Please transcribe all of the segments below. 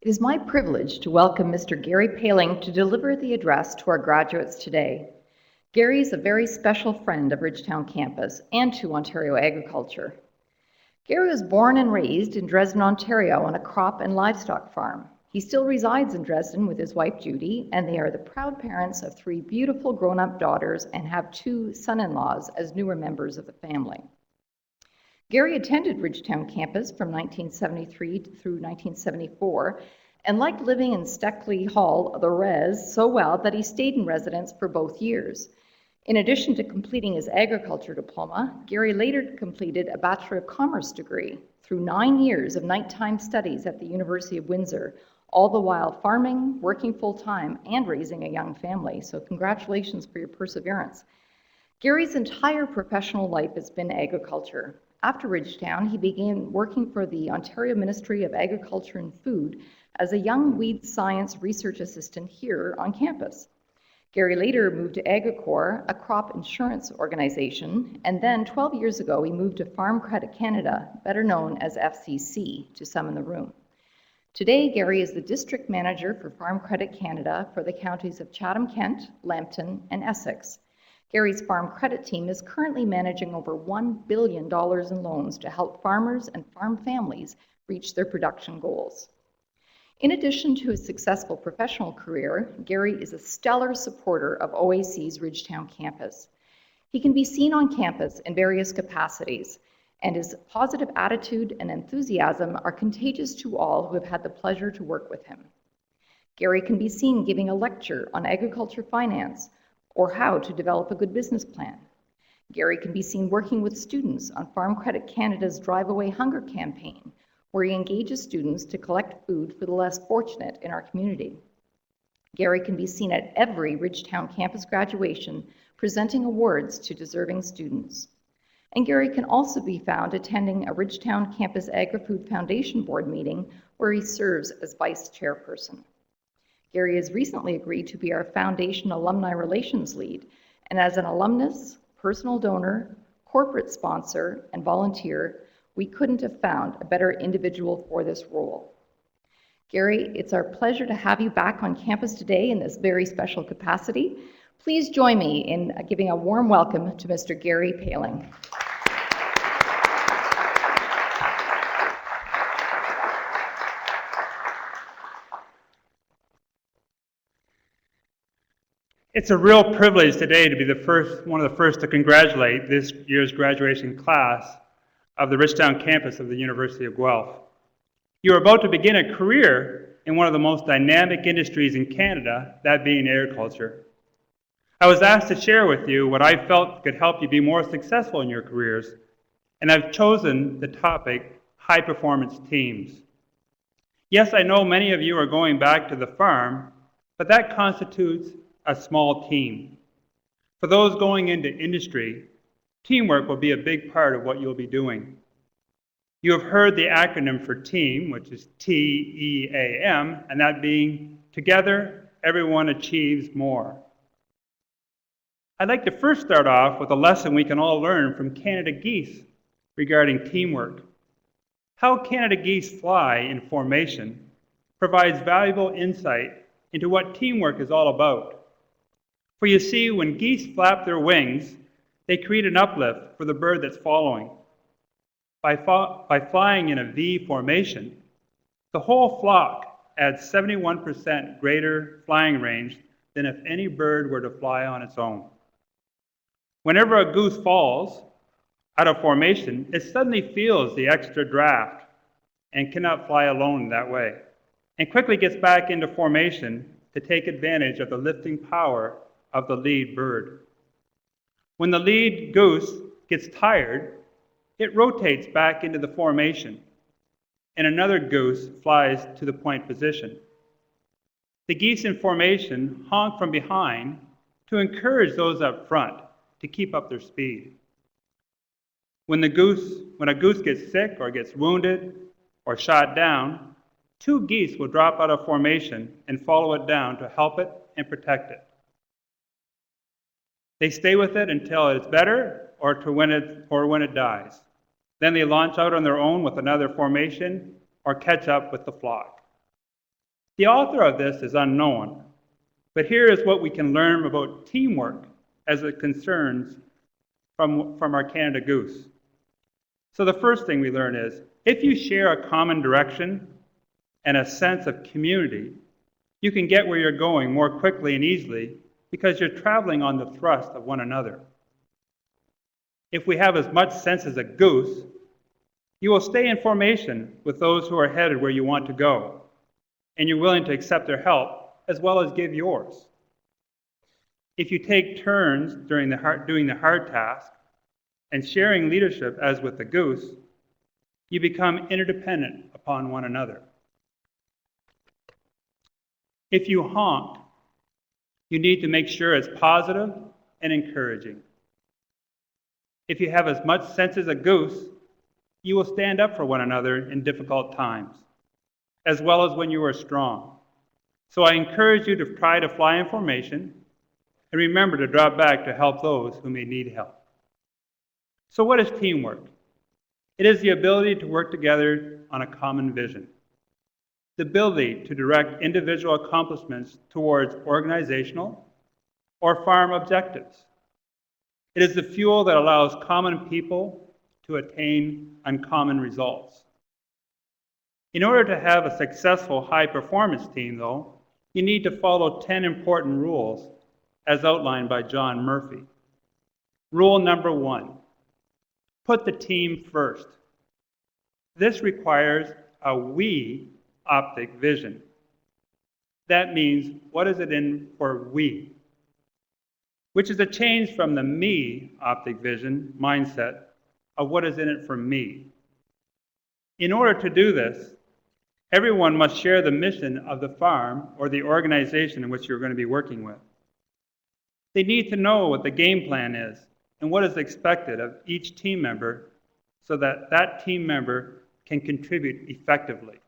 It is my privilege to welcome Mr. Gary Paling to deliver the address to our graduates today. Gary is a very special friend of Ridgetown campus and to Ontario agriculture. Gary was born and raised in Dresden, Ontario on a crop and livestock farm. He still resides in Dresden with his wife Judy, and they are the proud parents of 3 beautiful grown-up daughters and have 2 son-in-laws as newer members of the family. Gary attended Ridgetown campus from 1973 through 1974 and liked living in Steckley Hall, the Res, so well that he stayed in residence for both years. In addition to completing his agriculture diploma, Gary later completed a Bachelor of Commerce degree through 9 years of nighttime studies at the University of Windsor, all the while farming, working full-time, and raising a young family. So congratulations for your perseverance. Gary's entire professional life has been agriculture. After Ridgetown, he began working for the Ontario Ministry of Agriculture and Food as a young weed science research assistant here on campus. Gary later moved to Agricor, a crop insurance organization, and then 12 years ago he moved to Farm Credit Canada, better known as FCC, to some in the room. Today, Gary is the district manager for Farm Credit Canada for the counties of Chatham-Kent, Lambton, and Essex. Gary's farm credit team is currently managing over $1 billion in loans to help farmers and farm families reach their production goals. In addition to his successful professional career, Gary is a stellar supporter of OAC's Ridgetown campus. He can be seen on campus in various capacities, and his positive attitude and enthusiasm are contagious to all who have had the pleasure to work with him. Gary can be seen giving a lecture on agriculture finance or how to develop a good business plan. Gary can be seen working with students on Farm Credit Canada's Drive Away Hunger campaign, where he engages students to collect food for the less fortunate in our community. Gary can be seen at every Ridgetown campus graduation presenting awards to deserving students. And Gary can also be found attending a Ridgetown Campus Agri-Food Foundation Board meeting where he serves as vice chairperson. Gary has recently agreed to be our Foundation Alumni Relations Lead, and as an alumnus, personal donor, corporate sponsor, and volunteer, we couldn't have found a better individual for this role. Gary, it's our pleasure to have you back on campus today in this very special capacity. Please join me in giving a warm welcome to Mr. Gary Paling. It's a real privilege today to be one of the first to congratulate this year's graduation class of the Ridgetown campus of the University of Guelph. You are about to begin a career in one of the most dynamic industries in Canada, that being agriculture. I was asked to share with you what I felt could help you be more successful in your careers, and I've chosen the topic, high performance teams. Yes, I know many of you are going back to the farm, but that constitutes a small team. For those going into industry, teamwork will be a big part of what you'll be doing. You have heard the acronym for TEAM, which is T-E-A-M, and that being together, everyone achieves more. I'd like to first start off with a lesson we can all learn from Canada geese regarding teamwork. How Canada geese fly in formation provides valuable insight into what teamwork is all about. For you see, when geese flap their wings, they create an uplift for the bird that's following. By flying in a V formation, the whole flock adds 71% greater flying range than if any bird were to fly on its own. Whenever a goose falls out of formation, it suddenly feels the extra draft and cannot fly alone that way, and quickly gets back into formation to take advantage of the lifting power of the lead bird. When the lead goose gets tired, it rotates back into the formation, and another goose flies to the point position. The geese in formation honk from behind to encourage those up front to keep up their speed. When a goose gets sick or gets wounded or shot down, 2 geese will drop out of formation and follow it down to help it and protect it. They stay with it until it's better or when it dies. Then they launch out on their own with another formation or catch up with the flock. The author of this is unknown, but here is what we can learn about teamwork as it concerns from our Canada Goose. So the first thing we learn is, if you share a common direction and a sense of community, you can get where you're going more quickly and easily because you're traveling on the thrust of one another. If we have as much sense as a goose, you will stay in formation with those who are headed where you want to go, and you're willing to accept their help as well as give yours. If you take turns doing the hard task and sharing leadership as with the goose, you become interdependent upon one another. If you honk, you need to make sure it's positive and encouraging. If you have as much sense as a goose, you will stand up for one another in difficult times, as well as when you are strong. So I encourage you to try to fly in formation and remember to drop back to help those who may need help. So what is teamwork? It is the ability to work together on a common vision, the ability to direct individual accomplishments towards organizational or farm objectives. It is the fuel that allows common people to attain uncommon results. In order to have a successful high-performance team, though, you need to follow 10 important rules as outlined by John Murphy. Rule number 1, put the team first. This requires a we optic vision. That means, what is it in for we? Which is a change from the me optic vision mindset of what is in it for me. In order to do this, everyone must share the mission of the farm or the organization in which you're going to be working with. They need to know what the game plan is and what is expected of each team member so that that team member can contribute effectively.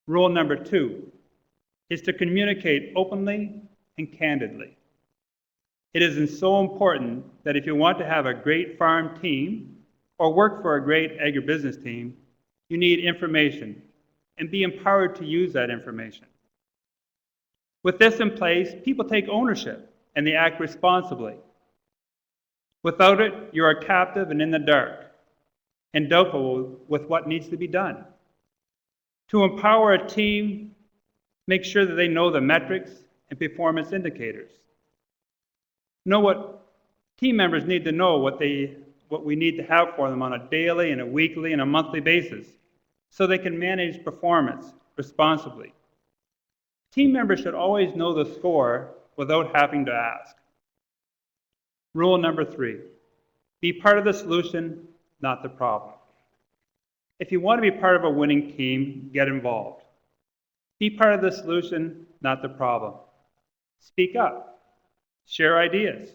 Rule number 2 is to communicate openly and candidly. It is so important that if you want to have a great farm team or work for a great agribusiness team, you need information and be empowered to use that information. With this in place, people take ownership and they act responsibly. Without it, you are captive and in the dark and doubtful with what needs to be done. To empower a team, make sure that they know the metrics and performance indicators. Team members need to know what we need to have for them on a daily and a weekly and a monthly basis so they can manage performance responsibly. Team members should always know the score without having to ask. Rule number 3, be part of the solution, not the problem. If you want to be part of a winning team, get involved. Be part of the solution, not the problem. Speak up. Share ideas.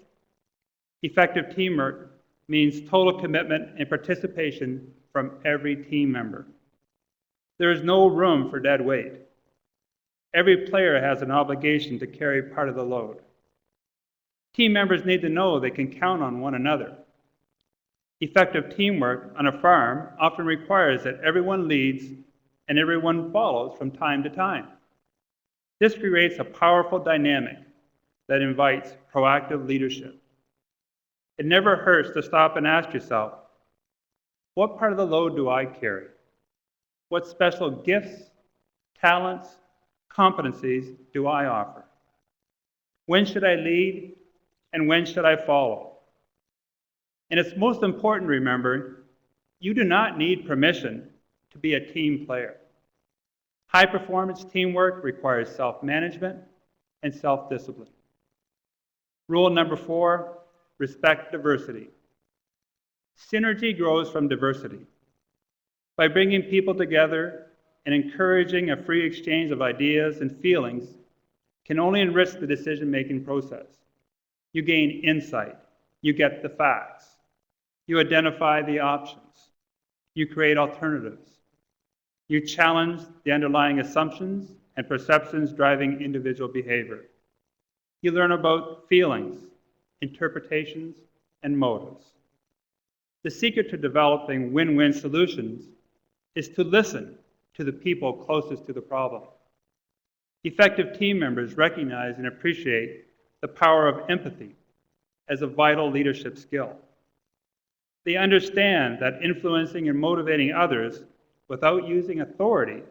Effective teamwork means total commitment and participation from every team member. There is no room for dead weight. Every player has an obligation to carry part of the load. Team members need to know they can count on one another. Effective teamwork on a farm often requires that everyone leads and everyone follows from time to time. This creates a powerful dynamic that invites proactive leadership. It never hurts to stop and ask yourself, what part of the load do I carry? What special gifts, talents, competencies do I offer? When should I lead and when should I follow? And it's most important to remember, you do not need permission to be a team player. High-performance teamwork requires self-management and self-discipline. Rule number 4, respect diversity. Synergy grows from diversity. By bringing people together and encouraging a free exchange of ideas and feelings can only enrich the decision-making process. You gain insight. You get the facts. You identify the options. You create alternatives. You challenge the underlying assumptions and perceptions driving individual behavior. You learn about feelings, interpretations, and motives. The secret to developing win-win solutions is to listen to the people closest to the problem. Effective team members recognize and appreciate the power of empathy as a vital leadership skill. They understand that influencing and motivating others without using authority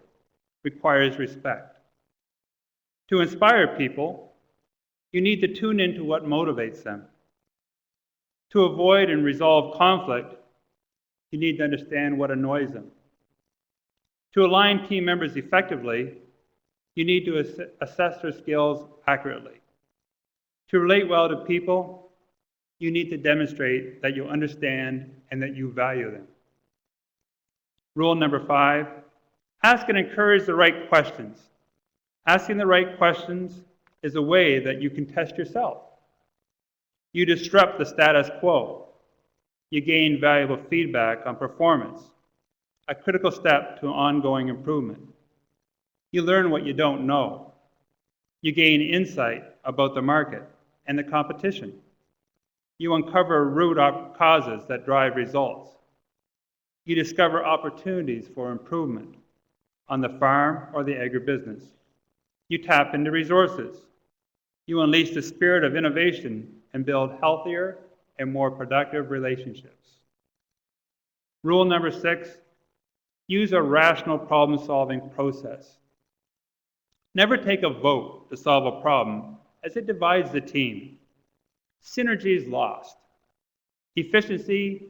requires respect. To inspire people, you need to tune into what motivates them. To avoid and resolve conflict, you need to understand what annoys them. To align team members effectively, you need to assess their skills accurately. To relate well to people, you need to demonstrate that you understand and that you value them. Rule number 5, ask and encourage the right questions. Asking the right questions is a way that you can test yourself. You disrupt the status quo. You gain valuable feedback on performance, a critical step to ongoing improvement. You learn what you don't know. You gain insight about the market and the competition. You uncover root causes that drive results. You discover opportunities for improvement on the farm or the agribusiness. You tap into resources. You unleash the spirit of innovation and build healthier and more productive relationships. Rule number 6, use a rational problem-solving process. Never take a vote to solve a problem, as it divides the team. Synergy is lost. Efficiency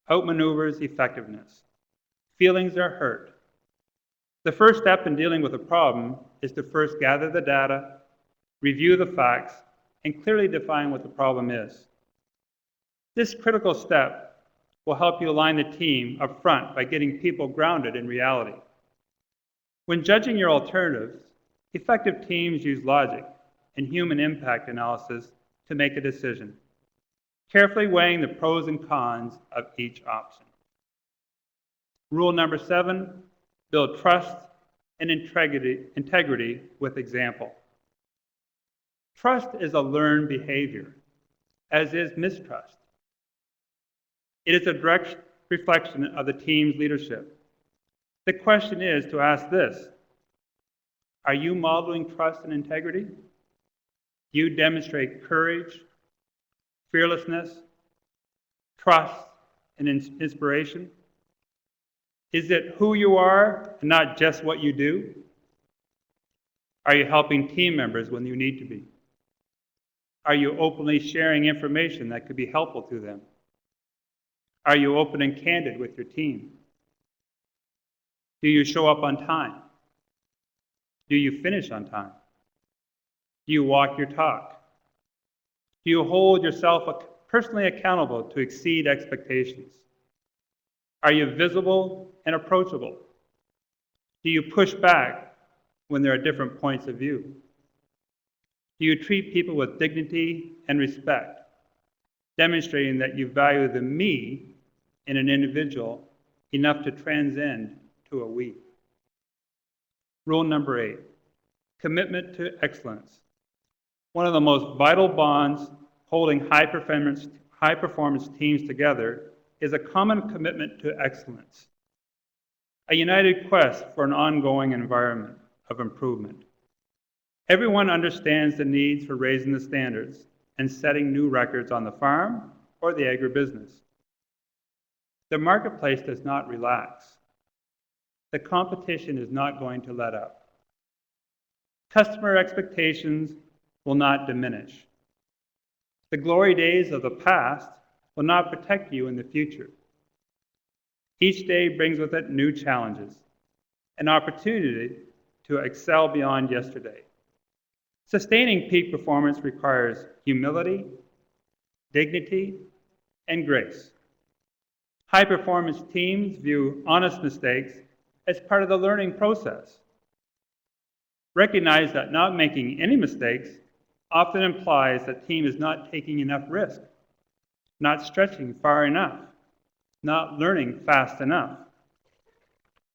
outmaneuvers effectiveness. Feelings are hurt. The first step in dealing with a problem is to first gather the data, review the facts, and clearly define what the problem is. This critical step will help you align the team up front by getting people grounded in reality. When judging your alternatives, effective teams use logic and human impact analysis to make a decision, carefully weighing the pros and cons of each option. Rule number 7, build trust and integrity with example. Trust is a learned behavior, as is mistrust. It is a direct reflection of the team's leadership. The question is to ask this: are you modeling trust and integrity? Do you demonstrate courage, fearlessness, trust, and inspiration? Is it who you are and not just what you do? Are you helping team members when you need to be? Are you openly sharing information that could be helpful to them? Are you open and candid with your team? Do you show up on time? Do you finish on time? Do you walk your talk? Do you hold yourself personally accountable to exceed expectations? Are you visible and approachable? Do you push back when there are different points of view? Do you treat people with dignity and respect, demonstrating that you value the me in an individual enough to transcend to a we? Rule number 8, commitment to excellence. One of the most vital bonds holding high-performance teams together is a common commitment to excellence, a united quest for an ongoing environment of improvement. Everyone understands the needs for raising the standards and setting new records on the farm or the agribusiness. The marketplace does not relax. The competition is not going to let up. Customer expectations will not diminish. The glory days of the past will not protect you in the future. Each day brings with it new challenges, an opportunity to excel beyond yesterday. Sustaining peak performance requires humility, dignity, and grace. High-performance teams view honest mistakes as part of the learning process. Recognize that not making any mistakes often implies that the team is not taking enough risk, not stretching far enough, not learning fast enough.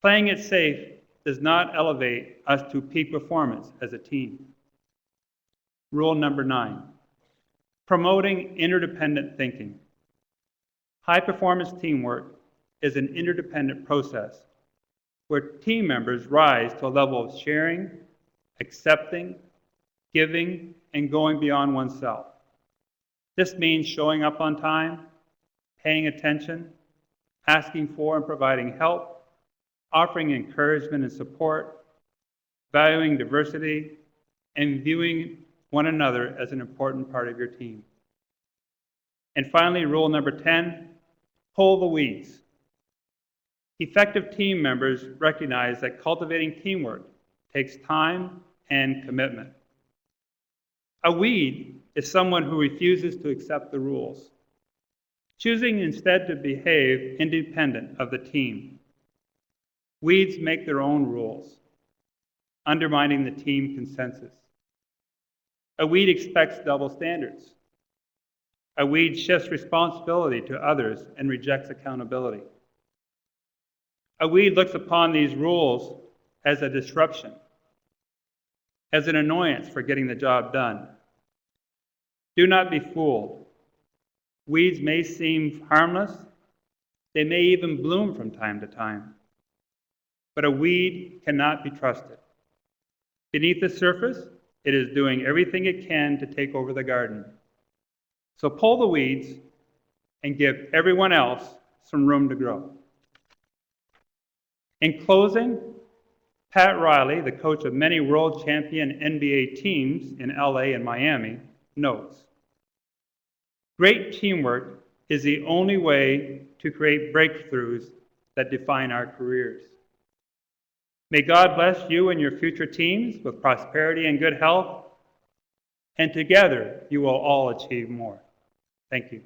Playing it safe does not elevate us to peak performance as a team. Rule number 9, promoting interdependent thinking. High-performance teamwork is an interdependent process where team members rise to a level of sharing, accepting, giving, and going beyond oneself. This means showing up on time, paying attention, asking for and providing help, offering encouragement and support, valuing diversity, and viewing one another as an important part of your team. And finally, rule number 10, pull the weeds. Effective team members recognize that cultivating teamwork takes time and commitment. A weed is someone who refuses to accept the rules, choosing instead to behave independent of the team. Weeds make their own rules, undermining the team consensus. A weed expects double standards. A weed shifts responsibility to others and rejects accountability. A weed looks upon these rules as a disruption, as an annoyance for getting the job done. Do not be fooled. Weeds may seem harmless. They may even bloom from time to time. But a weed cannot be trusted. Beneath the surface, it is doing everything it can to take over the garden. So pull the weeds and give everyone else some room to grow. In closing, Pat Riley, the coach of many world champion NBA teams in LA and Miami, notes, great teamwork is the only way to create breakthroughs that define our careers. May God bless you and your future teams with prosperity and good health, and together you will all achieve more. Thank you.